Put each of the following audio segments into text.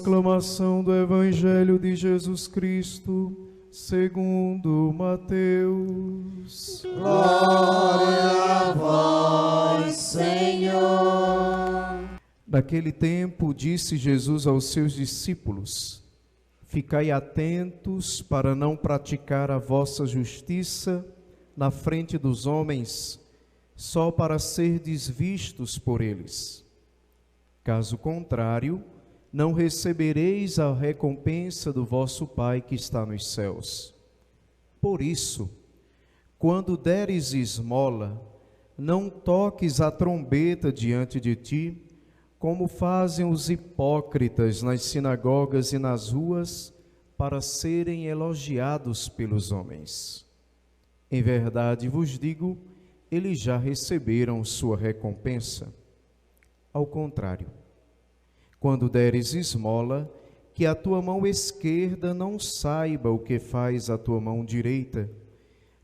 Proclamação do Evangelho de Jesus Cristo, segundo Mateus. Glória a vós, Senhor. Naquele tempo, disse Jesus aos seus discípulos: Ficai atentos para não praticar a vossa justiça na frente dos homens, só para serdes vistos por eles. Caso contrário, não recebereis a recompensa do vosso Pai que está nos céus. Por isso, quando deres esmola, não toques a trombeta diante de ti, como fazem os hipócritas nas sinagogas e nas ruas, para serem elogiados pelos homens. Em verdade vos digo, eles já receberam sua recompensa. Ao contrário, quando deres esmola, que a tua mão esquerda não saiba o que faz a tua mão direita,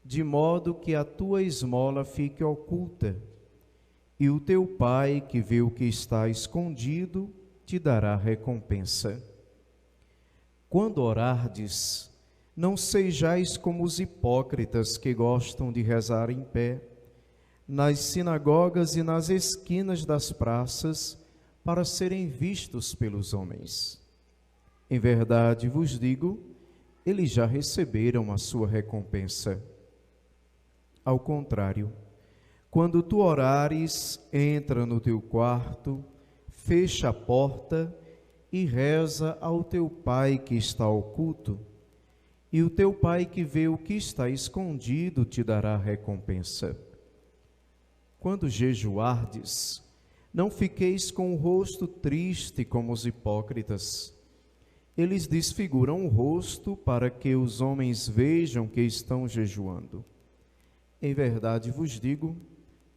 de modo que a tua esmola fique oculta, e o teu Pai, que vê o que está escondido, te dará recompensa. Quando orardes, não sejais como os hipócritas que gostam de rezar em pé, nas sinagogas e nas esquinas das praças, para serem vistos pelos homens. Em verdade vos digo, eles já receberam a sua recompensa. Ao contrário, quando tu orares, entra no teu quarto, fecha a porta e reza ao teu Pai que está oculto, e o teu Pai que vê o que está escondido te dará recompensa. Quando jejuardes, não fiqueis com o rosto triste como os hipócritas. Eles desfiguram o rosto para que os homens vejam que estão jejuando. Em verdade vos digo,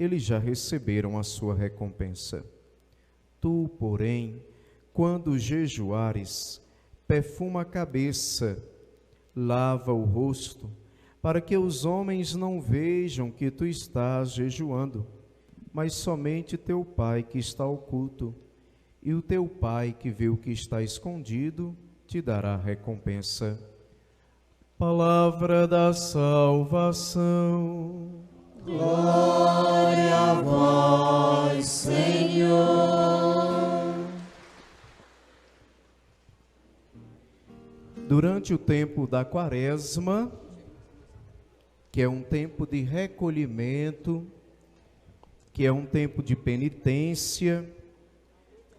eles já receberam a sua recompensa. Tu, porém, quando jejuares, perfuma a cabeça, lava o rosto, para que os homens não vejam que tu estás jejuando, mas somente teu Pai que está oculto, e o teu Pai que vê o que está escondido, te dará recompensa. Palavra da salvação. Glória a vós, Senhor. Durante o tempo da Quaresma, que é um tempo de recolhimento, que é um tempo de penitência,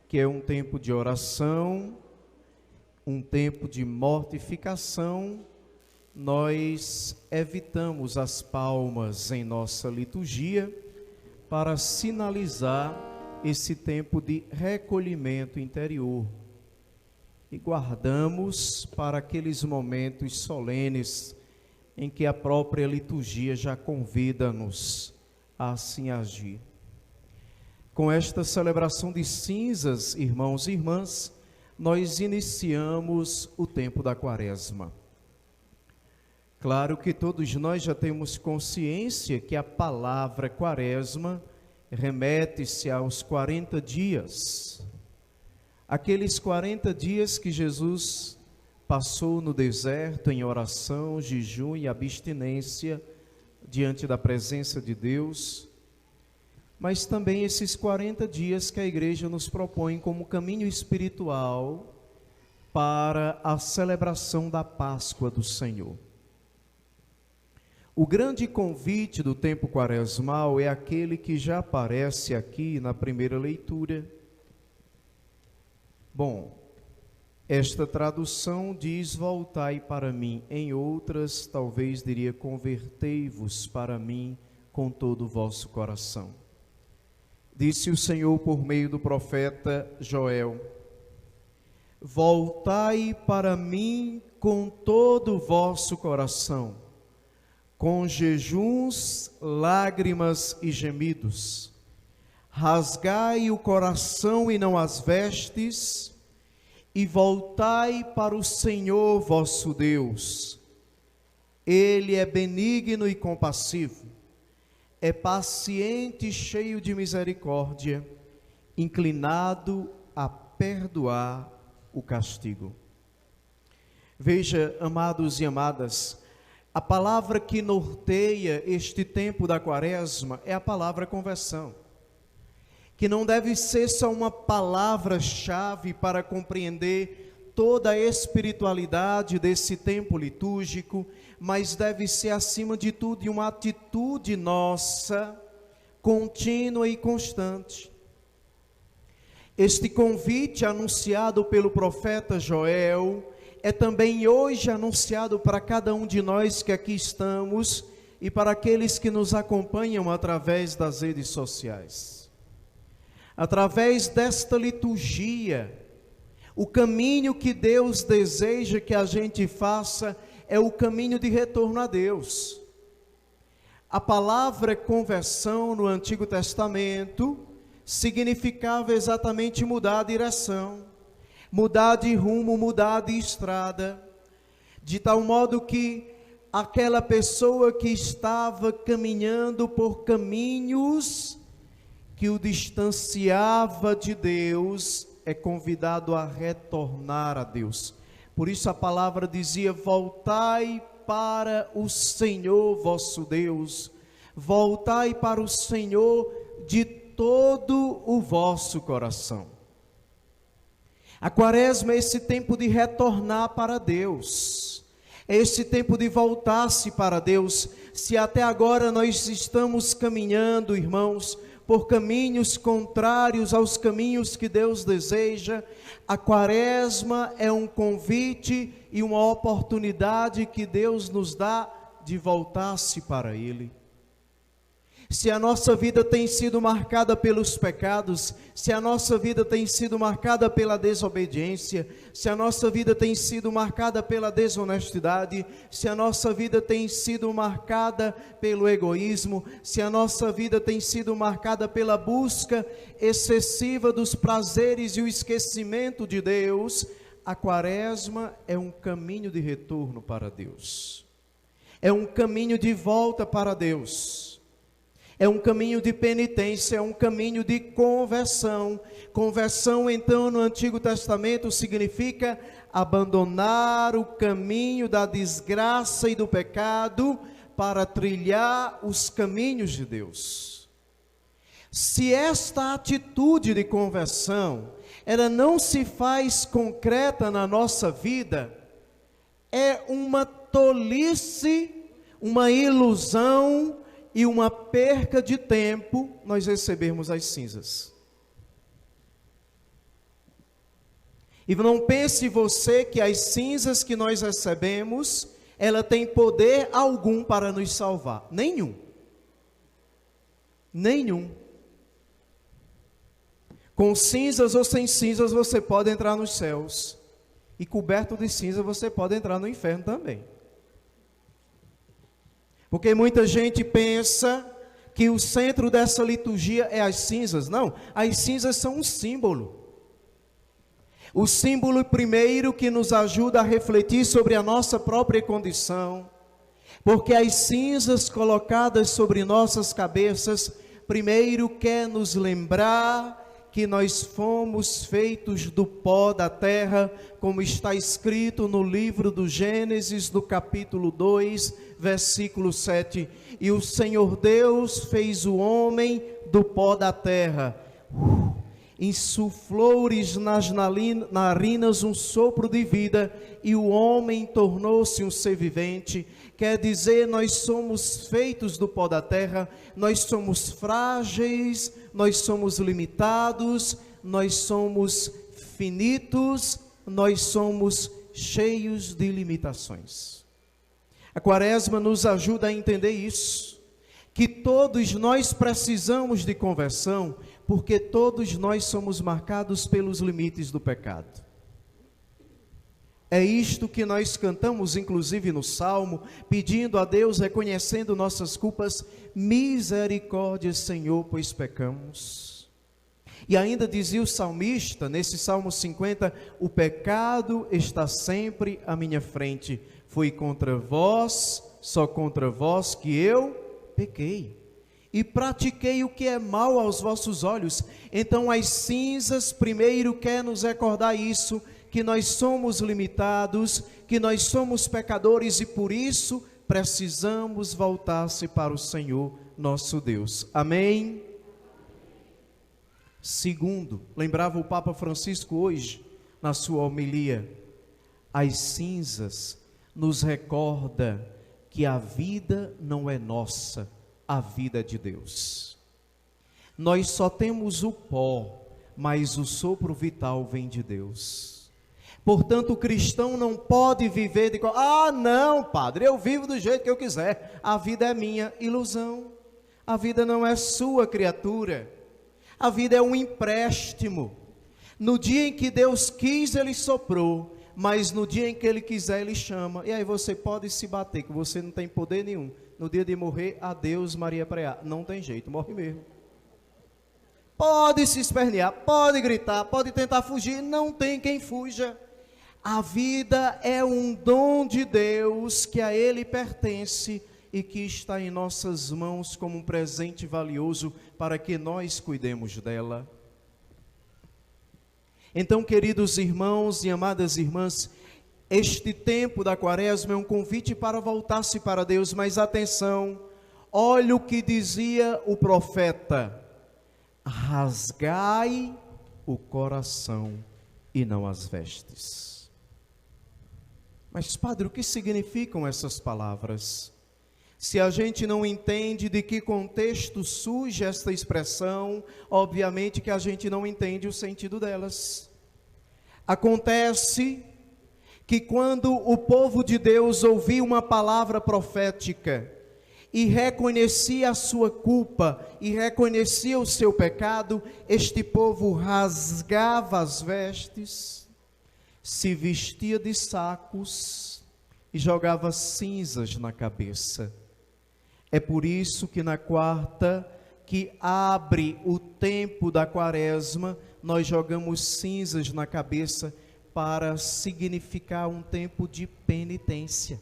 que é um tempo de oração, um tempo de mortificação, nós evitamos as palmas em nossa liturgia para sinalizar esse tempo de recolhimento interior e guardamos para aqueles momentos solenes em que a própria liturgia já convida-nos a assim agir. Com esta celebração de cinzas, irmãos e irmãs, nós iniciamos o tempo da Quaresma. Claro que todos nós já temos consciência que a palavra Quaresma remete-se aos 40 dias. Aqueles 40 dias que Jesus passou no deserto em oração, jejum e abstinência diante da presença de Deus, mas também esses 40 dias que a igreja nos propõe como caminho espiritual para a celebração da Páscoa do Senhor. O grande convite do tempo quaresmal é aquele que já aparece aqui na primeira leitura. Bom, esta tradução diz: voltai para mim. Em outras, talvez diria: convertei-vos para mim com todo o vosso coração. Disse o Senhor por meio do profeta Joel: voltai para mim com todo o vosso coração, com jejuns, lágrimas e gemidos. Rasgai o coração e não as vestes, e voltai para o Senhor vosso Deus. Ele é benigno e compassivo, é paciente e cheio de misericórdia, inclinado a perdoar o castigo. Veja, amados e amadas, a palavra que norteia este tempo da Quaresma é a palavra conversão, que não deve ser só uma palavra-chave para compreender toda a espiritualidade desse tempo litúrgico, mas deve ser, acima de tudo, uma atitude nossa, contínua e constante. Este convite anunciado pelo profeta Joel é também hoje anunciado para cada um de nós que aqui estamos e para aqueles que nos acompanham através das redes sociais. Através desta liturgia, o caminho que Deus deseja que a gente faça é o caminho de retorno a Deus. A palavra conversão no Antigo Testamento significava exatamente mudar a direção, mudar de rumo, mudar de estrada, de tal modo que aquela pessoa que estava caminhando por caminhos que o distanciava de Deus, é convidado a retornar a Deus. Por isso a palavra dizia: voltai para o Senhor vosso Deus, voltai para o Senhor de todo o vosso coração. A Quaresma é esse tempo de retornar para Deus, é esse tempo de voltar-se para Deus. Se até agora nós estamos caminhando, irmãos, por caminhos contrários aos caminhos que Deus deseja, a Quaresma é um convite e uma oportunidade que Deus nos dá de voltar-se para Ele. Se a nossa vida tem sido marcada pelos pecados, se a nossa vida tem sido marcada pela desobediência, se a nossa vida tem sido marcada pela desonestidade, se a nossa vida tem sido marcada pelo egoísmo, se a nossa vida tem sido marcada pela busca excessiva dos prazeres e o esquecimento de Deus, a Quaresma é um caminho de retorno para Deus, é um caminho de volta para Deus. É um caminho de penitência, é um caminho de conversão. Conversão, então, no Antigo Testamento significa abandonar o caminho da desgraça e do pecado para trilhar os caminhos de Deus. Se esta atitude de conversão, ela não se faz concreta na nossa vida, é uma tolice, uma ilusão e uma perca de tempo nós recebermos as cinzas. E não pense você que as cinzas que nós recebemos, ela tem poder algum para nos salvar. Nenhum. Nenhum. Com cinzas ou sem cinzas você pode entrar nos céus. E coberto de cinza você pode entrar no inferno também. Porque muita gente pensa que o centro dessa liturgia é as cinzas. Não, as cinzas são um símbolo. O símbolo primeiro que nos ajuda a refletir sobre a nossa própria condição. Porque as cinzas colocadas sobre nossas cabeças, primeiro quer nos lembrar que nós fomos feitos do pó da terra, como está escrito no livro do Gênesis, do capítulo 2, versículo 7. E o Senhor Deus fez o homem do pó da terra, insuflou-lhes nas narinas um sopro de vida, e o homem tornou-se um ser vivente. Quer dizer, nós somos feitos do pó da terra, nós somos frágeis, nós somos limitados, nós somos finitos, nós somos cheios de limitações. A Quaresma nos ajuda a entender isso, que todos nós precisamos de conversão, porque todos nós somos marcados pelos limites do pecado. É isto que nós cantamos, inclusive no Salmo, pedindo a Deus, reconhecendo nossas culpas: misericórdia, Senhor, pois pecamos. E ainda dizia o salmista, nesse Salmo 50, o pecado está sempre à minha frente, foi contra vós, só contra vós que eu pequei, e pratiquei o que é mal aos vossos olhos. Então as cinzas primeiro quer nos recordar isso, que nós somos limitados, que nós somos pecadores e por isso precisamos voltar-se para o Senhor nosso Deus. Amém? Segundo, lembrava o Papa Francisco hoje, na sua homilia, as cinzas nos recorda que a vida não é nossa, a vida é de Deus. Nós só temos o pó, mas o sopro vital vem de Deus. Portanto, o cristão não pode viver de... não, padre, eu vivo do jeito que eu quiser. A vida é minha, ilusão. A vida não é sua, criatura. A vida é um empréstimo. No dia em que Deus quis, Ele soprou. Mas no dia em que Ele quiser, Ele chama. E aí você pode se bater, que você não tem poder nenhum. No dia de morrer, adeus Maria Preá. Não tem jeito, morre mesmo. Pode se espernear, pode gritar, pode tentar fugir, não tem quem fuja. A vida é um dom de Deus que a Ele pertence e que está em nossas mãos como um presente valioso para que nós cuidemos dela. Então, queridos irmãos e amadas irmãs, este tempo da Quaresma é um convite para voltar-se para Deus, mas atenção, olha o que dizia o profeta: rasgai o coração e não as vestes. Mas, padre, o que significam essas palavras? Se a gente não entende de que contexto surge esta expressão, obviamente que a gente não entende o sentido delas. Acontece que quando o povo de Deus ouvia uma palavra profética e reconhecia a sua culpa e reconhecia o seu pecado, este povo rasgava as vestes, se vestia de sacos e jogava cinzas na cabeça. É por isso que na quarta, que abre o tempo da Quaresma, nós jogamos cinzas na cabeça para significar um tempo de penitência.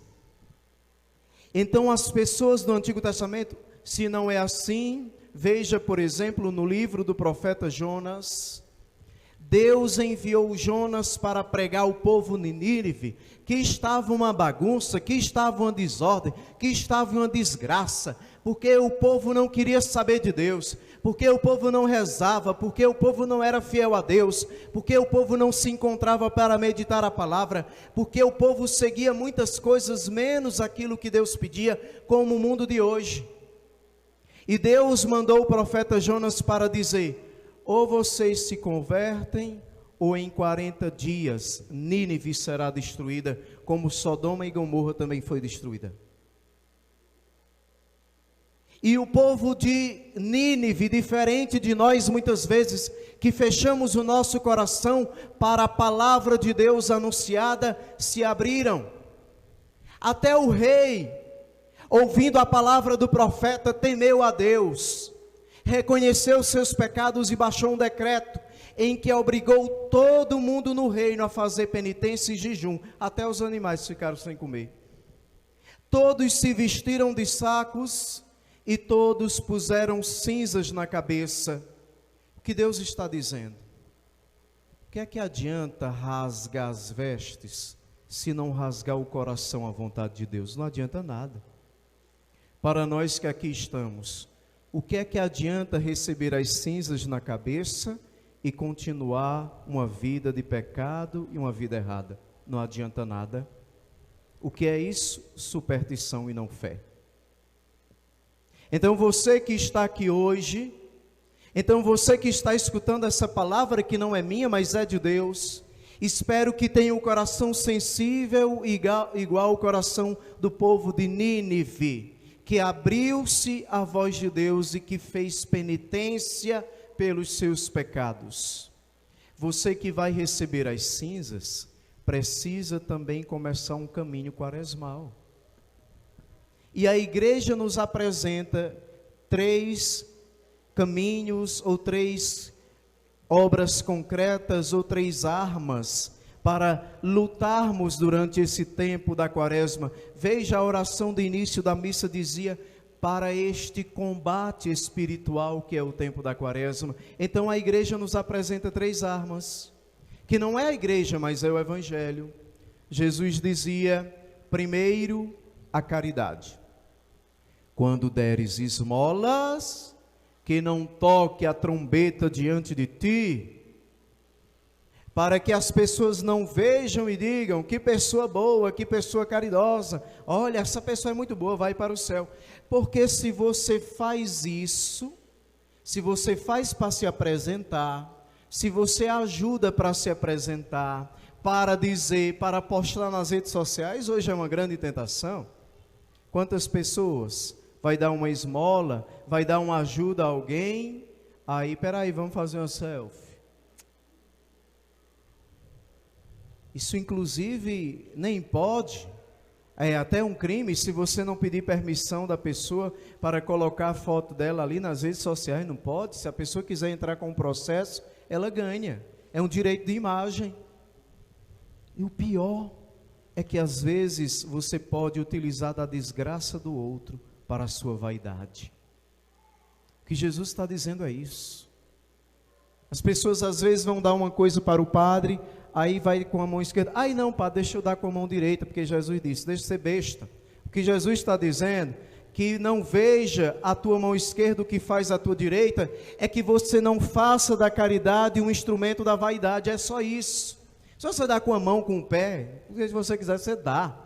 Então as pessoas do Antigo Testamento, se não é assim, veja por exemplo no livro do profeta Jonas, Deus enviou Jonas para pregar ao povo de Nínive, que estava uma bagunça, que estava uma desordem, que estava uma desgraça, porque o povo não queria saber de Deus, porque o povo não rezava, porque o povo não era fiel a Deus, porque o povo não se encontrava para meditar a palavra, porque o povo seguia muitas coisas menos aquilo que Deus pedia, como o mundo de hoje. E Deus mandou o profeta Jonas para dizer: ou vocês se convertem, ou em 40 dias Nínive será destruída, como Sodoma e Gomorra também foi destruída. E o povo de Nínive, diferente de nós muitas vezes, que fechamos o nosso coração para a palavra de Deus anunciada, se abriram. Até o rei, ouvindo a palavra do profeta, temeu a Deus, reconheceu seus pecados e baixou um decreto em que obrigou todo mundo no reino a fazer penitência e jejum. Até os animais ficaram sem comer. Todos se vestiram de sacos e todos puseram cinzas na cabeça. O que Deus está dizendo? O que é que adianta rasgar as vestes se não rasgar o coração à vontade de Deus? Não adianta nada. Para nós que aqui estamos, o que é que adianta receber as cinzas na cabeça e continuar uma vida de pecado e uma vida errada? Não adianta nada. O que é isso? Superstição e não fé. Então você que está aqui hoje, então você que está escutando essa palavra que não é minha, mas é de Deus, espero que tenha um coração sensível igual ao coração do povo de Nínive, que abriu-se à voz de Deus e que fez penitência pelos seus pecados. Você que vai receber as cinzas, precisa também começar um caminho quaresmal. E a igreja nos apresenta 3 caminhos ou 3 obras concretas ou 3 armas para lutarmos durante esse tempo da Quaresma. Veja, a oração do início da missa dizia: para este combate espiritual que é o tempo da Quaresma. Então a igreja nos apresenta 3 armas, que não é a igreja, mas é o evangelho. Jesus dizia: primeiro a caridade. Quando deres esmolas, que não toque a trombeta diante de ti, para que as pessoas não vejam e digam: que pessoa boa, que pessoa caridosa, olha, essa pessoa é muito boa, vai para o céu. Porque se você faz isso, se você faz para se apresentar, se você ajuda para se apresentar, para dizer, para postar nas redes sociais, hoje é uma grande tentação. Quantas pessoas vai dar uma esmola, vai dar uma ajuda a alguém, aí, peraí, vamos fazer uma selfie. Isso inclusive nem pode, é até um crime se você não pedir permissão da pessoa para colocar a foto dela ali nas redes sociais, não pode. Se a pessoa quiser entrar com um processo, ela ganha, é um direito de imagem. E o pior é que às vezes você pode utilizar da desgraça do outro para a sua vaidade. O que Jesus está dizendo é isso. As pessoas às vezes vão dar uma coisa para o padre, aí vai com a mão esquerda. Ai não, padre, deixa eu dar com a mão direita, porque Jesus disse: deixa de ser besta. O que Jesus está dizendo, que não veja a tua mão esquerda o que faz a tua direita, é que você não faça da caridade um instrumento da vaidade, é só isso. Se você dá com a mão, com o pé, se você quiser, você dá.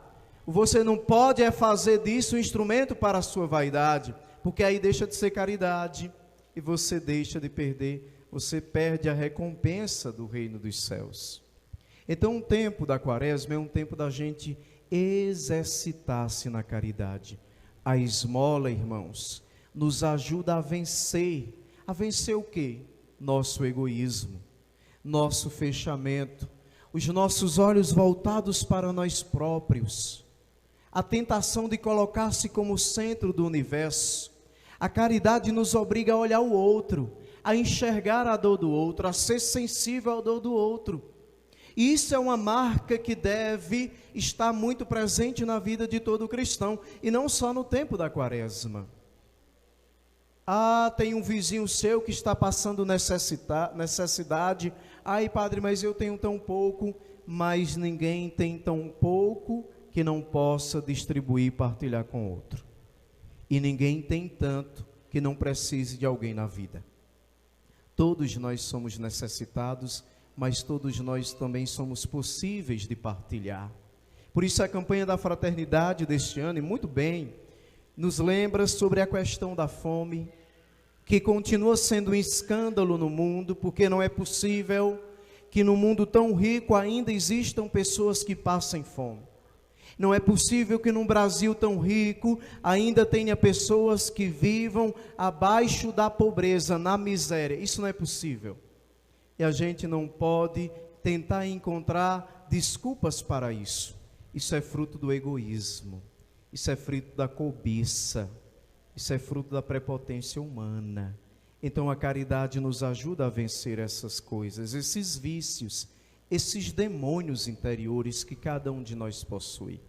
Você não pode é fazer disso um instrumento para a sua vaidade, porque aí deixa de ser caridade, e você deixa de perder, você perde a recompensa do reino dos céus. Então o tempo da quaresma é um tempo da gente exercitar-se na caridade. A esmola, irmãos, nos ajuda a vencer o quê? Nosso egoísmo, nosso fechamento, os nossos olhos voltados para nós próprios, a tentação de colocar-se como centro do universo. A caridade nos obriga a olhar o outro, a enxergar a dor do outro, a ser sensível à dor do outro. E isso é uma marca que deve estar muito presente na vida de todo cristão, e não só no tempo da quaresma. Ah, tem um vizinho seu que está passando necessidade. Ai, padre, mas eu tenho tão pouco. Mas ninguém tem tão pouco que não possa distribuir e partilhar com outro. E ninguém tem tanto que não precise de alguém na vida. Todos nós somos necessitados, mas todos nós também somos possíveis de partilhar. Por isso a campanha da fraternidade deste ano, e muito bem, nos lembra sobre a questão da fome, que continua sendo um escândalo no mundo, porque não é possível que no mundo tão rico ainda existam pessoas que passem fome. Não é possível que num Brasil tão rico ainda tenha pessoas que vivam abaixo da pobreza, na miséria. Isso não é possível. E a gente não pode tentar encontrar desculpas para isso. Isso é fruto do egoísmo. Isso é fruto da cobiça. Isso é fruto da prepotência humana. Então a caridade nos ajuda a vencer essas coisas, esses vícios, esses demônios interiores que cada um de nós possui.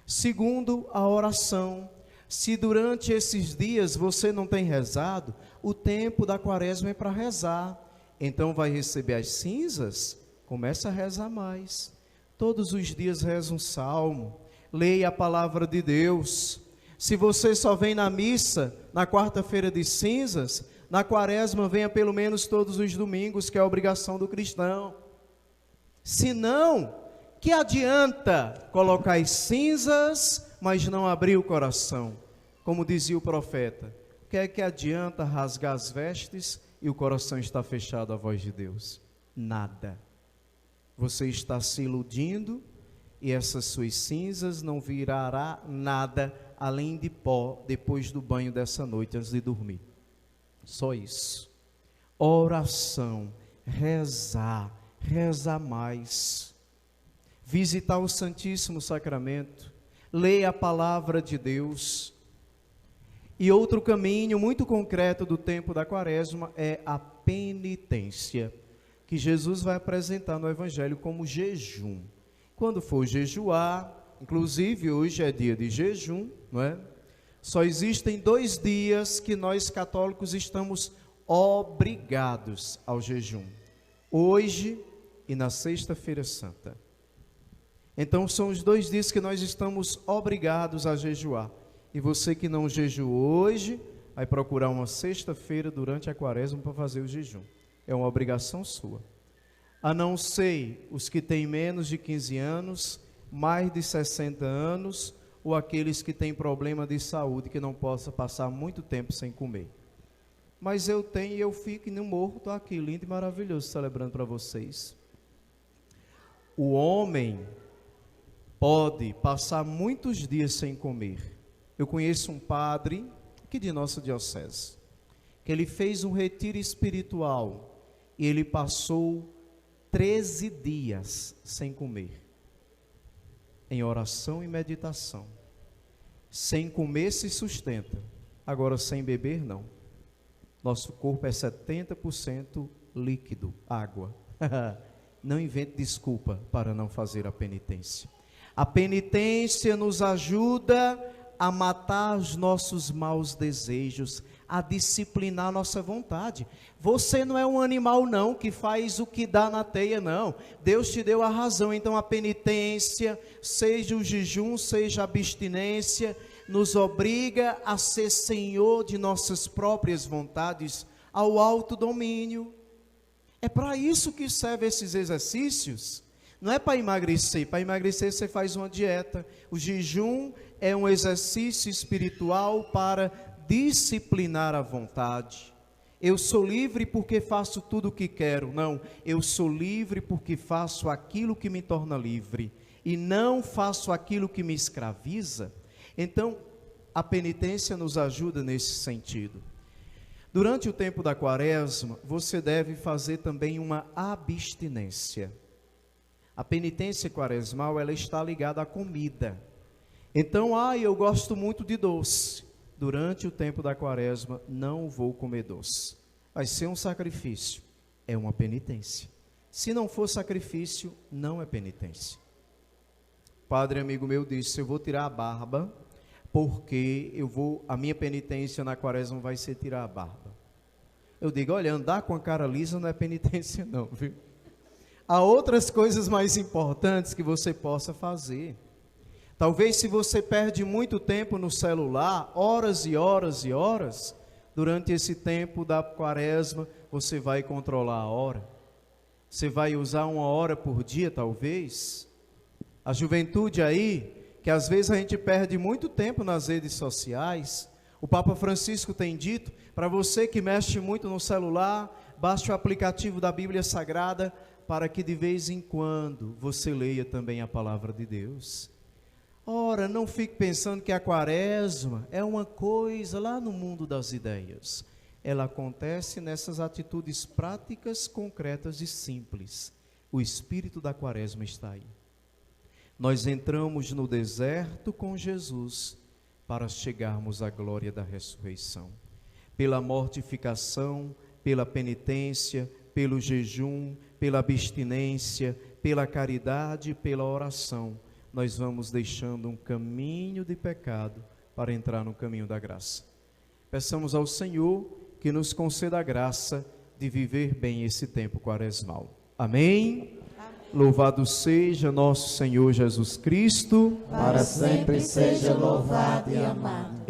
Segundo, a oração. Se durante esses dias você não tem rezado, o tempo da quaresma é para rezar. Então vai receber as cinzas, começa a rezar mais. Todos os dias reza um salmo, leia a palavra de Deus. Se você só vem na missa na quarta-feira de cinzas, na quaresma venha pelo menos todos os domingos, que é a obrigação do cristão. Se não, que adianta colocar as cinzas, mas não abrir o coração? Como dizia o profeta, o que é que adianta rasgar as vestes e o coração está fechado à voz de Deus? Nada. Você está se iludindo e essas suas cinzas não virará nada além de pó depois do banho dessa noite antes de dormir. Só isso. Oração, rezar mais, visitar o Santíssimo Sacramento, ler a palavra de Deus. E outro caminho muito concreto do tempo da quaresma é a penitência, que Jesus vai apresentar no Evangelho como jejum. Quando for jejuar, inclusive hoje é dia de jejum, não é? Só existem 2 dias que nós católicos estamos obrigados ao jejum. Hoje e na Sexta-feira Santa. Então são os 2 dias que nós estamos obrigados a jejuar. E você que não jejuou hoje, vai procurar uma sexta-feira durante a quaresma para fazer o jejum. É uma obrigação sua. A não ser os que têm menos de 15 anos, mais de 60 anos, ou aqueles que têm problema de saúde, que não possa passar muito tempo sem comer. Mas eu tenho e eu fico e não morro, estou aqui, lindo e maravilhoso, celebrando para vocês. O homem pode passar muitos dias sem comer. Eu conheço um padre, aqui de nossa diocese, que ele fez um retiro espiritual e ele passou 13 dias sem comer, em oração e meditação. Sem comer se sustenta, agora sem beber não. Nosso corpo é 70% líquido, água. Não invente desculpa para não fazer a penitência. A penitência nos ajuda a matar os nossos maus desejos, a disciplinar nossa vontade. Você não é um animal não, que faz o que dá na teia não. Deus te deu a razão, então a penitência, seja o jejum, seja a abstinência, nos obriga a ser senhor de nossas próprias vontades, ao autodomínio. É para isso que servem esses exercícios. Não é para emagrecer você faz uma dieta. O jejum é um exercício espiritual para disciplinar a vontade. Eu sou livre porque faço tudo o que quero. Não, eu sou livre porque faço aquilo que me torna livre e não faço aquilo que me escraviza. Então, a penitência nos ajuda nesse sentido. Durante o tempo da quaresma, você deve fazer também uma abstinência. A penitência quaresmal, ela está ligada à comida. Então, eu gosto muito de doce. Durante o tempo da quaresma, não vou comer doce. Vai ser um sacrifício, é uma penitência. Se não for sacrifício, não é penitência. Padre amigo meu disse, eu vou tirar a barba, porque a minha penitência na quaresma vai ser tirar a barba. Eu digo, olha, andar com a cara lisa não é penitência não, viu? Há outras coisas mais importantes que você possa fazer. Talvez se você perde muito tempo no celular, horas e horas e horas, durante esse tempo da quaresma, você vai controlar a hora. Você vai usar 1 hora por dia, talvez. A juventude aí, que às vezes a gente perde muito tempo nas redes sociais. O Papa Francisco tem dito, para você que mexe muito no celular, baixe o aplicativo da Bíblia Sagrada, para que de vez em quando você leia também a palavra de Deus. Ora, não fique pensando que a quaresma é uma coisa lá no mundo das ideias. Ela acontece nessas atitudes práticas, concretas e simples. O espírito da quaresma está aí. Nós entramos no deserto com Jesus para chegarmos à glória da ressurreição. Pela mortificação, pela penitência, pelo jejum, pela abstinência, pela caridade e pela oração, nós vamos deixando um caminho de pecado para entrar no caminho da graça. Peçamos ao Senhor que nos conceda a graça de viver bem esse tempo quaresmal. Amém? Louvado seja nosso Senhor Jesus Cristo. Para sempre seja louvado e amado.